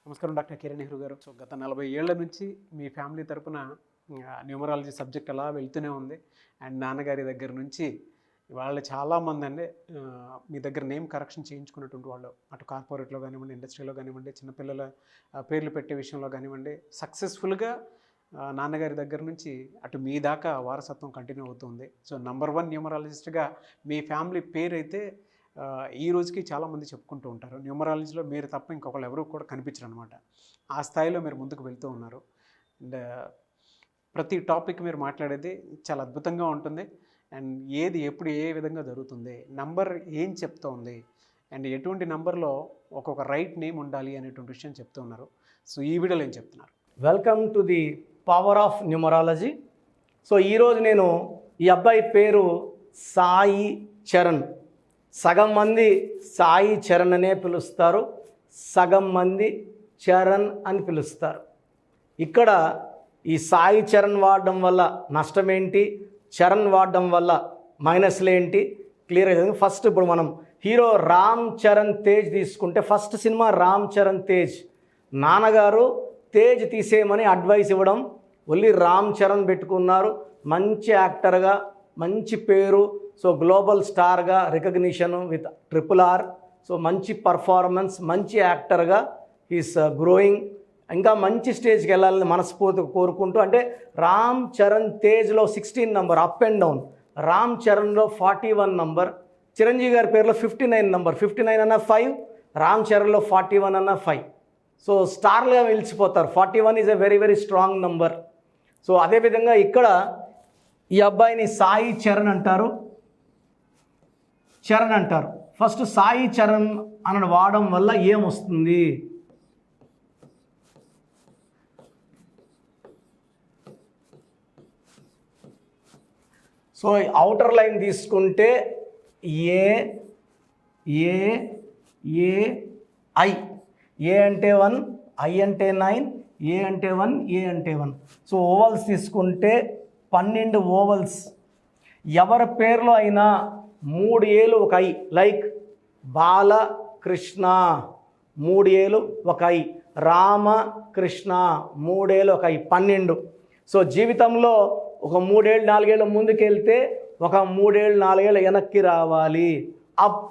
నమస్కారం డాక్టర్ కిరణ్ నెహ్రూ గారు. సో గత 40 ఏళ్ల నుంచి మీ ఫ్యామిలీ తరపున న్యూమరాలజీ సబ్జెక్ట్ అలా వెళ్తూనే ఉంది. అండ్ నాన్నగారి దగ్గర నుంచి వాళ్ళు చాలామంది అండి మీ దగ్గర నేమ్ కరెక్షన్ చేయించుకున్నటువంటి వాళ్ళు, అటు కార్పొరేట్లో కానివ్వండి, ఇండస్ట్రీలో కానివ్వండి, చిన్నపిల్లల పేర్లు పెట్టే విషయంలో కానివ్వండి, సక్సెస్ఫుల్గా నాన్నగారి దగ్గర నుంచి అటు మీ దాకా వారసత్వం కంటిన్యూ అవుతుంది. సో నంబర్ 1 న్యూమరాలజిస్ట్గా మీ ఫ్యామిలీ పేరు అయితే ఈ రోజుకి చాలామంది చెప్పుకుంటూ ఉంటారు. న్యూమరాలజీలో మీరు తప్ప ఇంకొకళ్ళు ఎవరు కూడా కనిపించరు అనమాట. ఆ స్థాయిలో మీరు ముందుకు వెళ్తూ ఉన్నారు. అండ్ ప్రతి టాపిక్ మీరు మాట్లాడేది చాలా అద్భుతంగా ఉంటుంది. అండ్ ఏది ఎప్పుడు ఏ విధంగా జరుగుతుంది, నంబర్ ఏం చెప్తోంది, అండ్ ఎటువంటి నంబర్లో ఒక్కొక్క రైట్ నేమ్ ఉండాలి అనేటువంటి విషయం చెప్తూ ఉన్నారు. సో ఈ వీడియోలో ఏం చెప్తున్నారు? Welcome to the power of numerology. So ఈరోజు నేను ఈ అబ్బాయి పేరు సాయి చరణ్. సగం మంది సాయి చరణ్ అనే పిలుస్తారు, సగం మంది చరణ్ అని పిలుస్తారు. ఇక్కడ ఈ సాయి చరణ్ వాడడం వల్ల నష్టం ఏంటి, చరణ్ వాడడం వల్ల మైనస్లు ఏంటి క్లియర్గా. ఫస్ట్ ఇప్పుడు మనం హీరో రామ్ చరణ్ తేజ్ తీసుకుంటే, ఫస్ట్ సినిమా రామ్ చరణ్ తేజ్. నాన్నగారు తేజ్ తీసేయమని అడ్వైస్ ఇవ్వడం, ఓన్లీ రామ్ చరణ్ పెట్టుకున్నారు. మంచి యాక్టర్గా, మంచి పేరు, సో గ్లోబల్ స్టార్గా రికగ్నిషన్ విత్ RRR. సో మంచి పర్ఫార్మెన్స్, మంచి యాక్టర్గా ఈస్ గ్రోయింగ్. ఇంకా మంచి స్టేజ్కి వెళ్ళాలని మనస్ఫూర్తిగా కోరుకుంటూ, అంటే రామ్ చరణ్ తేజ్లో 16 number up and down, Ram చరణ్లో 41 నంబర్, చిరంజీవి గారి పేరులో 59 నంబర్, 59 అన్న 5, రామ్ చరణ్లో 41 అన్న 5. సో స్టార్లుగా నిలిచిపోతారు. 41 is a very very strong number. So అదేవిధంగా ఇక్కడ ఈ అబ్బాయిని సాయి చరణ్ అంటారు, చరణ్ అంటారు. ఫస్ట్ సాయి చరణ్ అని వాడడం వల్ల ఏమొస్తుంది? సో అవుటర్ లైన్ తీసుకుంటే ఏ ఏ ఏ ఐ, ఏ అంటే 1, ఐ అంటే 9, ఏ అంటే 1, ఏ అంటే 1. సో ఓవల్స్ తీసుకుంటే 12 ఓవల్స్. ఎవరి పేర్లో అయినా 3 ఏలు ఒక ఐ, లైక్ బాలకృష్ణ 3 ఏలు ఒక ఐ, రామకృష్ణ 3 ఏలు ఒక ఐ, 12. సో జీవితంలో ఒక 3 ఏళ్ళు 4 ఏళ్ళు ముందుకెళ్తే ఒక 3 ఏళ్ళు 4 ఏళ్ళు వెనక్కి రావాలి. Up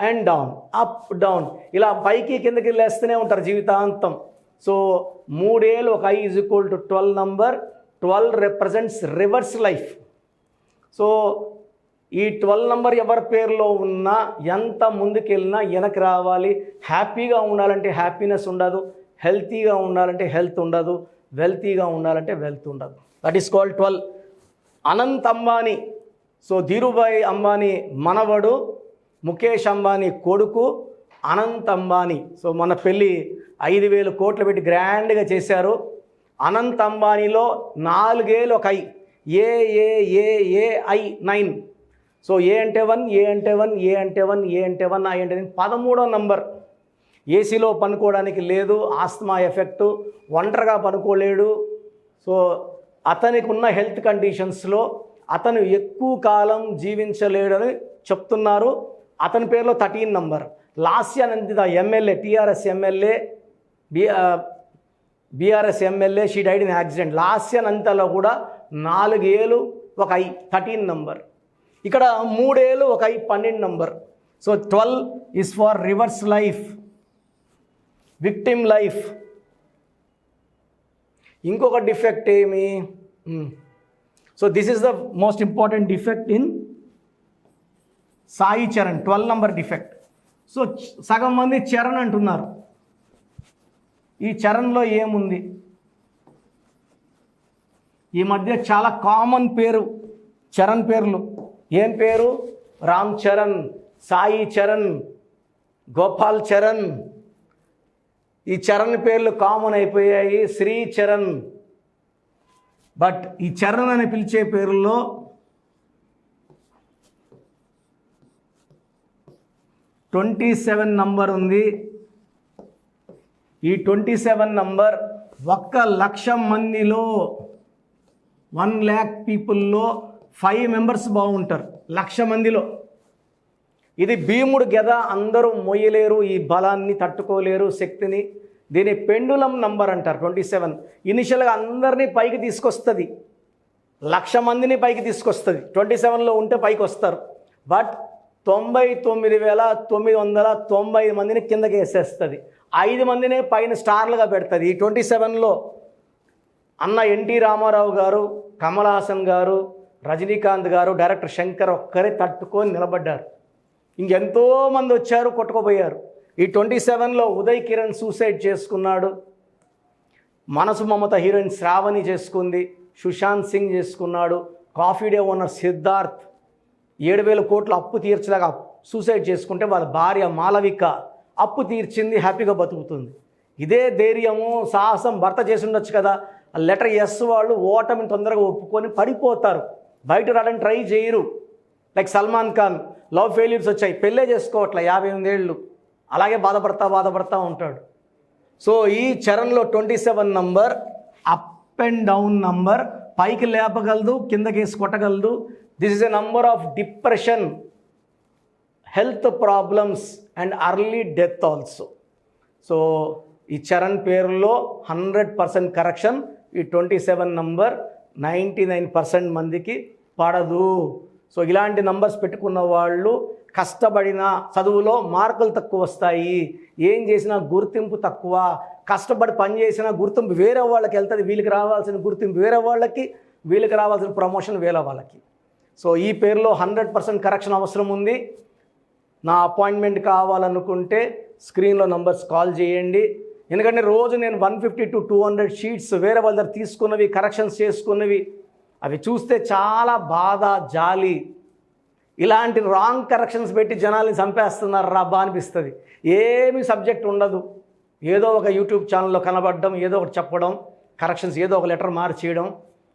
and down, up down, ఇలా పైకి కిందకి లేస్తూనే ఉంటారు జీవితాంతం. సో 3 ఏళ్ళు ఒక I is equal to 12 number. 12 represents reverse life. So ఈ 12 నంబర్ ఎవరి పేరులో ఉన్నా ఎంత ముందుకెళ్ళినా వెనక్కి రావాలి. హ్యాపీగా ఉండాలంటే హ్యాపీనెస్ ఉండదు, హెల్తీగా ఉండాలంటే హెల్త్ ఉండదు, వెల్తీగా ఉండాలంటే వెల్త్ ఉండదు. That is called 12. Anant Ambani, so Dhirubhai Ambani మనవడు, ముఖేష్ అంబానీ కొడుకు అనంత్ అంబానీ. సో మన పెళ్ళి 5,000 కోట్లు పెట్టి గ్రాండ్గా చేశారు. అనంత్ అంబానీలో 4 ఏలు ఒక I, A A A A I 9. So A అంటే 1, ఏ అంటే 1, ఏ అంటే 1, ఏ అంటే 1, ఐ అంటే 13వ నంబర్. ఏసీలో పనుకోవడానికి లేదు, ఆస్తమా ఎఫెక్టు, ఒంటరిగా పనుకోలేడు. సో అతనికి ఉన్న హెల్త్ కండిషన్స్లో అతను ఎక్కువ కాలం జీవించలేడని చెప్తున్నారు. అతని పేరులో 13 number. Lasya Nanditha MLA, TRS MLA, BRS MLA, she died in accident. లాస్య నందితలో కూడా 4 ఏలు ఒక ఐ, 13 నంబర్. ఇక్కడ 3 ఏలు ఒక I, 12 number. So 12 is for rivers life, victim life. ఇంకొక డిఫెక్ట్ ఏమి? So this is the most important defect in Sai Charan, 12 number defect. So సగం మంది చరణ్ అంటున్నారు. ఈ చరణ్లో ఏముంది? ఈ మధ్య చాలా కామన్ పేరు చరణ్ పేర్లు. ఏం పేరు? రామ్ చరణ్, సాయి చరణ్, గోపాల్ చరణ్. ఈ చరణ్ పేర్లు కామన్ అయిపోయాయి. శ్రీ చరణ్. బట్ ఈ చరణ్ అని పిలిచే పేరులో 27 నంబర్ ఉంది. ఈ 27 నంబర్ 1,00,000 మందిలో, 1,00,000 పీపుల్లో 5 మెంబర్స్ బాగుంటారు 1,00,000 మందిలో. ఇది భీముడు గద, అందరూ మొయ్యలేరు, ఈ బలాన్ని తట్టుకోలేరు, శక్తిని. దీని పెండులం నంబర్ అంటారు 27. ఇనిషియల్గా అందరినీ పైకి తీసుకొస్తుంది, 1,00,000 మందిని పైకి తీసుకొస్తుంది. 27లో ఉంటే పైకి వస్తారు. బట్ 99,990 మందిని కిందకి వేసేస్తుంది. 5 మందినే పైన స్టార్లుగా పెడుతుంది. ఈ 27లో అన్న ఎన్టీ రామారావు గారు, కమల్ హాసన్ గారు, రజనీకాంత్ గారు, డైరెక్టర్ శంకర్ ఒక్కరే తట్టుకొని నిలబడ్డారు. ఇంకెంతోమంది వచ్చారు, కొట్టుకుపోయారు. ఈ 27లో ఉదయ్ కిరణ్ సూసైడ్ చేసుకున్నాడు, మనసు మమత హీరోయిన్ శ్రావణి చేసుకుంది, సుశాంత్ సింగ్ చేసుకున్నాడు, కాఫీ డే ఓనర్ సిద్ధార్థ్ 7,000 కోట్ల అప్పు తీర్చలేక సూసైడ్ చేసుకుంటే వాళ్ళ భార్య మాలవిక అప్పు తీర్చింది, హ్యాపీగా బతుకుతుంది. ఇదే ధైర్యము సాహసం భర్త చేసి ఉండొచ్చు కదా. లెటర్ ఎస్ వాళ్ళు ఓటమిని తొందరగా ఒప్పుకొని పడిపోతారు, బయట రావడానికి ట్రై చేయరు. Like Salman Khan love failures వచ్చాయి, పెళ్ళే చేసుకోవట్లే, 58 ఏళ్ళు, అలాగే బాధపడతా ఉంటాడు. సో ఈ చరణ్లో 27 number up and down number, పైకి లేపగలదు, కిందకి వేసి కొట్టగలదు. This is a number of depression, health problems and early death also. So ఈ చరణ్ పేరులో 100% కరెక్షన్. ఈ 27 నంబర్ 99% మందికి పడదు. సో ఇలాంటి నంబర్స్ పెట్టుకున్న వాళ్ళు కష్టపడిన చదువులో మార్కులు తక్కువ వస్తాయి, ఏం చేసినా గుర్తింపు తక్కువ, కష్టపడి పని చేసినా గుర్తింపు వేరే వాళ్ళకి వెళ్తుంది, వీళ్ళకి రావాల్సిన గుర్తింపు వేరే వాళ్ళకి, వీళ్ళకి రావాల్సిన ప్రమోషన్ వేరే వాళ్ళకి. సో ఈ పేరులో 100% కరెక్షన్ అవసరం ఉంది. నా అపాయింట్మెంట్ కావాలనుకుంటే స్క్రీన్లో నంబర్స్ కాల్ చేయండి. ఎందుకంటే రోజు నేను 150 to 200 షీట్స్ వేరే వాళ్ళ దగ్గర తీసుకున్నవి, కరెక్షన్స్ చేసుకున్నవి, అవి చూస్తే చాలా బాధ, జాలి. ఇలాంటి రాంగ్ కరెక్షన్స్ పెట్టి జనాల్ని చంపేస్తున్నారు రాబ్బా అనిపిస్తుంది. ఏమి సబ్జెక్ట్ ఉండదు, ఏదో ఒక యూట్యూబ్ ఛానల్లో కనబడడం, ఏదో ఒకటి చెప్పడం, కరెక్షన్స్ ఏదో ఒక లెటర్ మార్చేయడం.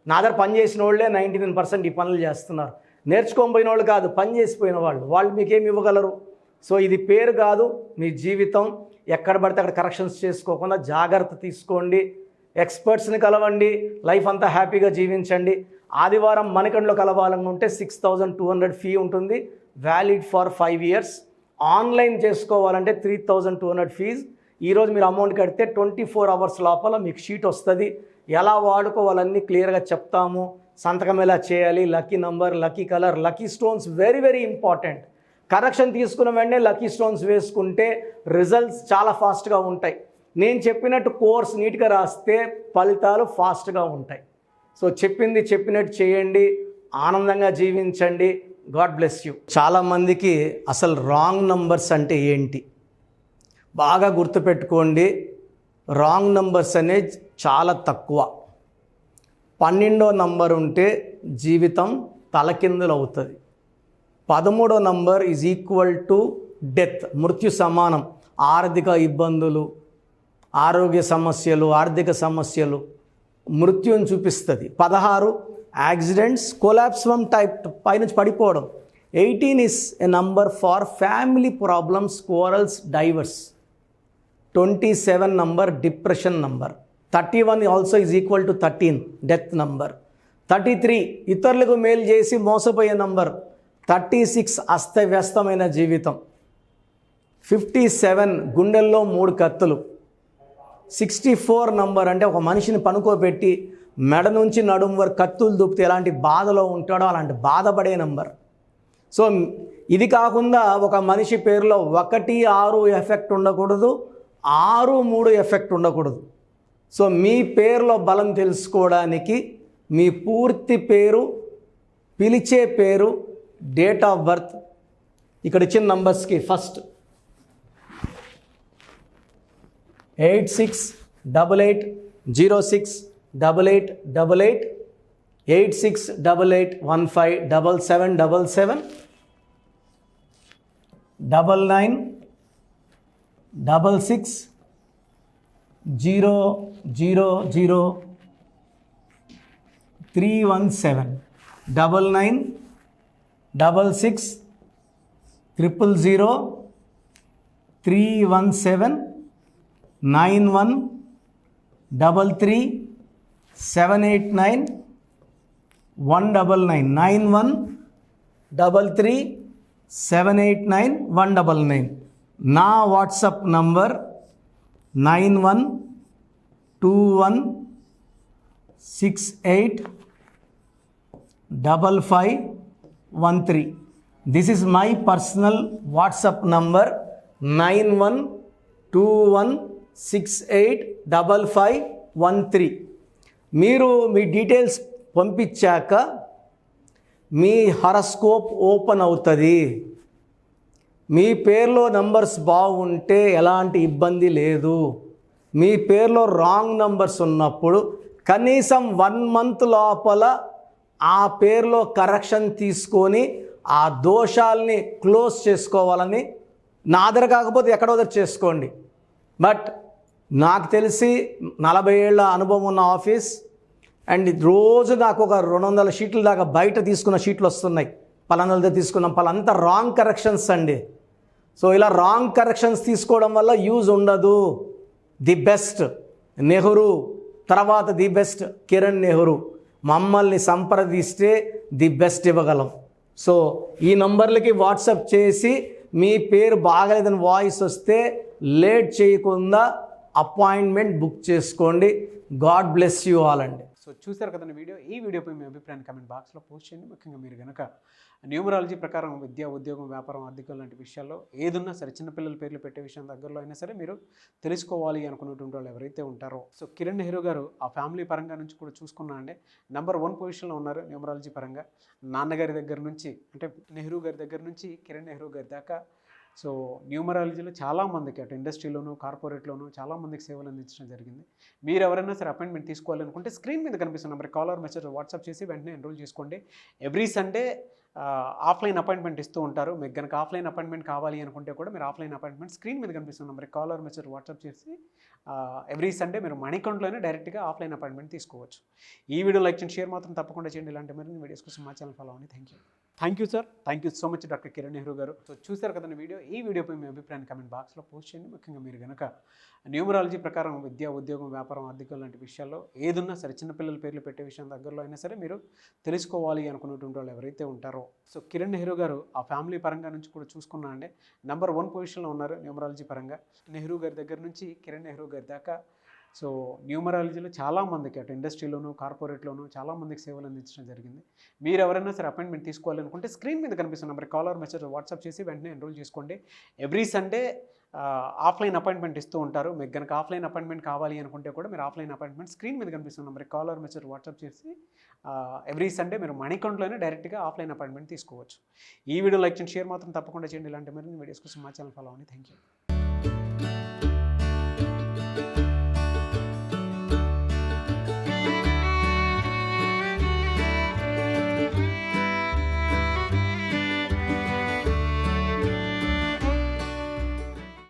నా దగ్గర పని చేసిన వాళ్ళే 99% ఈ పనులు చేస్తున్నారు. నేర్చుకోకపోయిన వాళ్ళు కాదు, పని చేసిపోయిన వాళ్ళు మీకేమి ఇవ్వగలరు. సో ఇది పేరు కాదు, మీ జీవితం. ఎక్కడ పడితే అక్కడ కరెక్షన్స్ చేసుకోకుండా జాగ్రత్త తీసుకోండి, ఎక్స్పర్ట్స్ని కలవండి, లైఫ్ అంతా హ్యాపీగా జీవించండి. ఆదివారం మణికంఠలో కలవాలనుకుంటే 6,200 ఫీ ఉంటుంది, వ్యాలిడ్ ఫర్ 5 years. ఆన్లైన్ చేసుకోవాలంటే 3,200 ఫీజ్. ఈరోజు మీరు అమౌంట్ కడితే 24 hours లోపల మీకు షీట్ వస్తుంది. ఎలా వాడుకోవాలన్నీ క్లియర్గా చెప్తాము. సంతకం ఎలా చేయాలి, lucky number, lucky colour, lucky stones very very important. Correction తీసుకున్న వెంటనే లక్కీ స్టోన్స్ వేసుకుంటే రిజల్ట్స్ చాలా ఫాస్ట్గా ఉంటాయి. నేను చెప్పినట్టు కోర్స్ నీట్గా రాస్తే ఫలితాలు ఫాస్ట్గా ఉంటాయి. సో చెప్పింది చెప్పినట్టు చేయండి, ఆనందంగా జీవించండి. God bless you. చాలామందికి అసలు రాంగ్ నంబర్స్ అంటే ఏంటి బాగా గుర్తుపెట్టుకోండి. రాంగ్ నంబర్స్ అనేది చాలా తక్కువ. 12వ నంబర్ ఉంటే జీవితం తలకిందులు అవుతుంది. 13వ number is equal to death, మృత్యు సమానం. ఆర్థిక ఇబ్బందులు, ఆరోగ్య సమస్యలు, ఆర్థిక సమస్యలు మృత్యుని చూపిస్తుంది. 16 యాక్సిడెంట్స్, కొలాప్స్ ఫ్రమ్ టైప్ పైనుంచి పడిపోవడం. 18 is a number far family problems, quarrels, divorce. 27 number depression number. 31 also is equal to 13 death number. 33 ఇతరులకు మేలు చేసి మోసపోయే నంబర్. 36 అస్తవ్యస్తమైన జీవితం. 57 గుండెల్లో 3 కత్తులు. 64 నంబర్ అంటే ఒక మనిషిని పనుకోబెట్టి మెడ నుంచి నడుము వరకు కత్తులు దూపితే ఎలాంటి బాధలో ఉంటాడో అలాంటి బాధపడే నంబర్. సో ఇది కాకుండా ఒక మనిషి పేరులో 1, 6 ఎఫెక్ట్ ఉండకూడదు, 6, 3 ఎఫెక్ట్ ఉండకూడదు. సో మీ పేరులో బలం తెలుసుకోవడానికి మీ పూర్తి పేరు, పిలిచే పేరు, డేట్ ఆఫ్ బర్త్, ఇక్కడ ఇచ్చిన నంబర్స్కి ఫస్ట్ 8688068888, 8688157777, 9966000317, 9966000317, 9133789199, 9133789199. నా WhatsApp number 9121685513. This is my personal WhatsApp number 9121685513. మీరు మీ డీటెయిల్స్ పంపించాక మీ హారోస్కోప్ ఓపెన్ అవుతుంది. మీ పేరులో నంబర్స్ బాగుంటే ఎలాంటి ఇబ్బంది లేదు. మీ పేరులో రాంగ్ నంబర్స్ ఉన్నప్పుడు కనీసం 1 month లోపల ఆ పేరులో కరెక్షన్ తీసుకొని ఆ దోషాల్ని క్లోజ్ చేసుకోవాలని, నా దగ్గర కాకపోతే ఎక్కడో దగ్గర చేసుకోండి. బట్ నాకు తెలిసి 40 ఏళ్ళ అనుభవం ఉన్న ఆఫీస్ అండ్ రోజు నాకు ఒక 200 షీట్ల దాకా బయట తీసుకున్న షీట్లు వస్తున్నాయి. పలానాలతో తీసుకున్నాం, పలాంతా రాంగ్ కరెక్షన్స్ అండి. సో ఇలా రాంగ్ కరెక్షన్స్ తీసుకోవడం వల్ల యూజ్ ఉండదు. ది బెస్ట్ నెహ్రూ, తర్వాత ది బెస్ట్ కిరణ్ నెహ్రూ, మమ్మల్ని సంప్రదిస్తే ది బెస్ట్ ఇవ్వగలం. సో ఈ నంబర్లకి వాట్సాప్ చేసి మీ పేరు బాగలేదని వాయిస్ వస్తే లేట్ చేయకుండా అపాయింట్మెంట్ బుక్ చేసుకోండి. గాడ్ బ్లెస్ యూ ఆల్ అండి. సో చూసారు కదండి వీడియో. ఈ వీడియోపై మీ అభిప్రాయాన్ని కామెంట్ బాక్స్లో పోస్ట్ చేయండి. ముఖ్యంగా మీరు కనుక న్యూమరాలజీ ప్రకారం విద్య, ఉద్యోగం, వ్యాపారం, ఆర్థికం లాంటి విషయాల్లో ఏదున్నా సరే, చిన్నపిల్లల పేర్లు పెట్టే విషయం దగ్గరలో అయినా సరే మీరు తెలుసుకోవాలి అనుకున్నటువంటి వాళ్ళు ఎవరైతే ఉంటారో, సో కిరణ్ నెహ్రూ గారు ఆ ఫ్యామిలీ పరంగా నుంచి కూడా చూసుకున్నా అండి నెంబర్ 1 పొజిషన్లో ఉన్నారు న్యూమరాలజీ పరంగా. నాన్నగారి దగ్గర నుంచి, అంటే నెహ్రూ గారి దగ్గర నుంచి కిరణ్ నెహ్రూ గారి దాకా సో న్యూమరాలజీలో చాలామందికి అటు ఇండస్ట్రీలోను, కార్పొరేట్లోను చాలామందికి సేవలు అందించడం జరిగింది. మీరు ఎవరైనా సరే అపాయింట్మెంట్ తీసుకోవాలనుకుంటే స్క్రీన్ మీద కనిపిస్తున్న నెంబర్ కాల్ మెసేజ్ వాట్సాప్ చేసి వెంటనే ఎన్రోల్ చేసుకోండి. ఎవ్రీ సండే ఆఫ్లైన్ అపాయింట్మెంట్ ఇస్తూ ఉంటారు. మీకు కనుక ఆఫ్లైన్ అపాయింట్మెంట్ కావాలి అనుకుంటే కూడా మీరు ఆఫ్లైన్ అపాయింట్మెంట్ స్క్రీన్ మీద కనిపిస్తున్న నెంబర్ కాల్ మెసేజ్ వాట్సాప్ చేసి ఎవ్రీ సండే మీరు మణికంట్లోనే డైరెక్ట్గా ఆఫ్లైన్ అపాయింట్మెంట్ తీసుకోవచ్చు. ఈ వీడియో లైక్ చేయండి, షేర్ మాత్రం తప్పకుండా చేయండి. ఇలాంటి మరిన్ని వీడియోస్ కోసం మా ఛానల్ ఫాలో అవ్వండి. Thank you sir. Thank you so much doctor Kiran Nehru గారు. సో చూసారు కదండి వీడియో. ఈ వీడియోపై మీ అభిప్రాయాన్ని కామెంట్ బాక్స్లో పోస్ట్ చేయండి. ముఖ్యంగా మీరు కనుక న్యూమరాలజీ ప్రకారం విద్య, ఉద్యోగం, వ్యాపారం, ఆర్థికం లాంటి విషయాల్లో ఏదున్నా సరే, చిన్నపిల్లల పేర్లు పెట్టే విషయం దగ్గరలో అయినా సరే మీరు తెలుసుకోవాలి అనుకున్నటువంటి వాళ్ళు ఎవరైతే ఉంటారో, సో కిరణ్ నెహ్రూ గారు ఆ ఫ్యామిలీ పరంగా నుంచి కూడా చూసుకున్నా అండి నెంబర్ 1 పొజిషన్లో ఉన్నారు న్యూమరాలజీ పరంగా. నెహ్రూ గారి దగ్గర నుంచి కిరణ్ నెహ్రూ గారి దాకా సో న్యూమరాలజీలో చాలామందికి అటు ఇండస్ట్రీలోను, కార్పొరేట్లోను చాలామందికి సేవలు అందించడం జరిగింది. మీరు ఎవరైనా సరే అపాయింట్మెంట్ తీసుకోవాలనుకుంటే స్క్రీన్ మీద కనిపిస్తున్న నెంబర్ కాల్ మెసేజ్ వాట్సాప్ చేసి వెంటనే ఎన్రోల్ చేసుకోండి. ఎవ్రీ సండే ఆఫ్లైన్ అపాయింట్మెంట్ ఇస్తూ ఉంటారు. మీకు కనుక ఆఫ్లైన్ అపాయింట్మెంట్ కావాలి అనుకుంటే కూడా మీరు ఆఫ్లైన్ అపాయింట్మెంట్ స్క్రీన్ మీద కనిపిస్తున్న నెంబర్ కాల్ మెసేజ్ వాట్సాప్ చేసి ఎవ్రీ సండే మీరు మణికంట్లోనే డైరెక్ట్గా ఆఫ్లైన్ అపాయింట్మెంట్ తీసుకోవచ్చు. ఈ వీడియో లైక్ చేయండి, షేర్ మాత్రం తప్పకుండా చేయండి. ఇలాంటి మరిన్ని వీడియోస్ కోసం మా ఛానల్ ఫాలో అవ్వండి. Thank you.